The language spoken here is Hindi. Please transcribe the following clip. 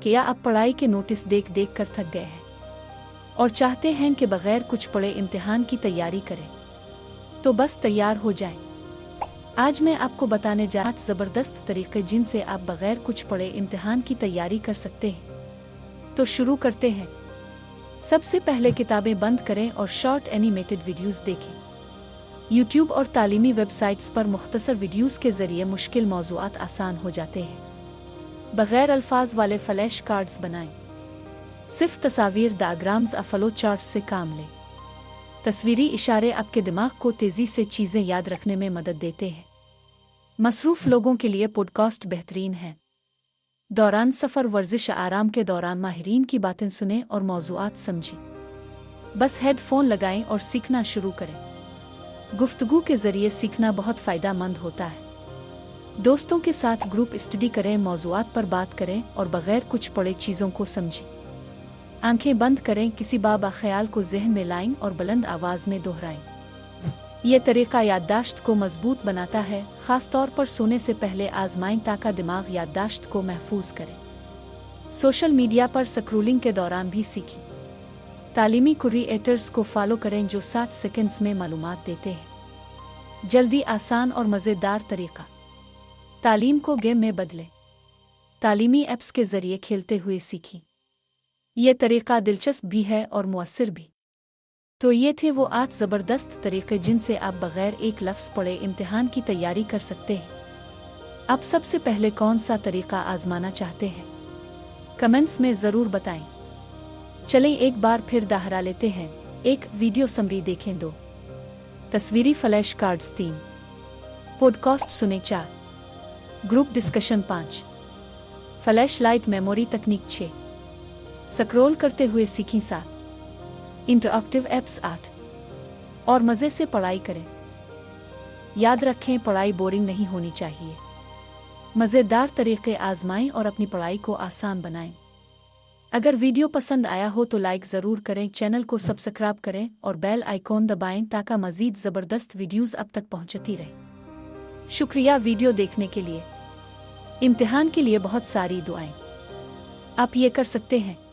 क्या आप पढ़ाई के नोटिस देख देख कर थक गए हैं और चाहते हैं कि बगैर कुछ पढ़े इम्तिहान की तैयारी करें? तो बस तैयार हो जाएं। आज मैं आपको बताने जा रहा हूं ज़बरदस्त तरीके जिनसे आप बगैर कुछ पढ़े इम्तिहान की तैयारी कर सकते हैं। तो शुरू करते हैं। सबसे पहले किताबें बंद करें और शॉर्ट एनिमेटेड वीडियोस देखें। यूट्यूब और तालीमी वेबसाइट्स पर मुख्तसर वीडियोस के ज़रिए मुश्किल मौज़ूआत आसान हो जाते हैं। बगैर अल्फाज वाले फ्लैश कार्ड्स बनाएं। सिर्फ तस्वीर, डायग्राम्स और फ्लो चार्ट्स से काम लें। तस्वीरी इशारे आपके दिमाग को तेज़ी से चीज़ें याद रखने में मदद देते हैं। मसरूफ़ लोगों के लिए पॉडकास्ट बेहतरीन है। दौरान सफ़र, वर्जिश, आराम के दौरान माहिरीन की बातें सुनें और मौज़ूआत समझें। बस हेडफोन लगाएं और सीखना शुरू करें। गुफ्तगू के ज़रिए सीखना बहुत फ़ायदेमंद होता है। दोस्तों के साथ ग्रुप स्टडी करें, मौज़ूआत पर बात करें और बगैर कुछ पढ़े चीज़ों को समझें। आंखें बंद करें, किसी बाबा ख्याल को ज़हन में लाएं और बुलंद आवाज़ में दोहराएं। यह तरीका याददाश्त को मजबूत बनाता है। ख़ास तौर पर सोने से पहले आजमाएं ताकि दिमाग याददाश्त को महफूज करे। सोशल मीडिया पर स्क्रॉलिंग के दौरान भी सीखें। तालीमी क्रिएटर्स को फॉलो करें जो 60 सेकंड्स में मालूमात देते हैं। जल्दी, आसान और मज़ेदार तरीका। तालीम को गेम में बदलें। तालीमी ऐप्स के ज़रिए खेलते हुए सीखें। यह तरीका दिलचस्प भी है और मुअस्सिर भी। तो ये थे वो 8 ज़बरदस्त तरीके जिनसे आप बगैर एक लफ्ज़ पढ़े इम्तिहान की तैयारी कर सकते हैं। आप सबसे पहले कौन सा तरीका आजमाना चाहते हैं? कमेंट्स में ज़रूर बताएं। चलें एक बार फिर दोहरा लेते हैं। 1. वीडियो समरी देखें। 2. तस्वीरी फ्लैश कार्ड्स। 3. पॉडकास्ट सुने। 4. Group discussion. 5. Flash light memory तकनीक। 6. स्क्रॉल करते हुए सीखें। 7. Interactive apps. 8. और मज़े से पढ़ाई करें। याद रखें, पढ़ाई बोरिंग नहीं होनी चाहिए। मज़ेदार तरीके आजमाएं और अपनी पढ़ाई को आसान बनाएं। अगर वीडियो पसंद आया हो तो लाइक ज़रूर करें, चैनल को सब्सक्राइब करें और बेल आइकॉन दबाएं ताकि मज़ीद ज़बरदस्त वीडियोज़ अब तक पहुंचती रहे। शुक्रिया वीडियो देखने के लिए। इम्तिहान के लिए बहुत सारी दुआएं। आप ये कर सकते हैं।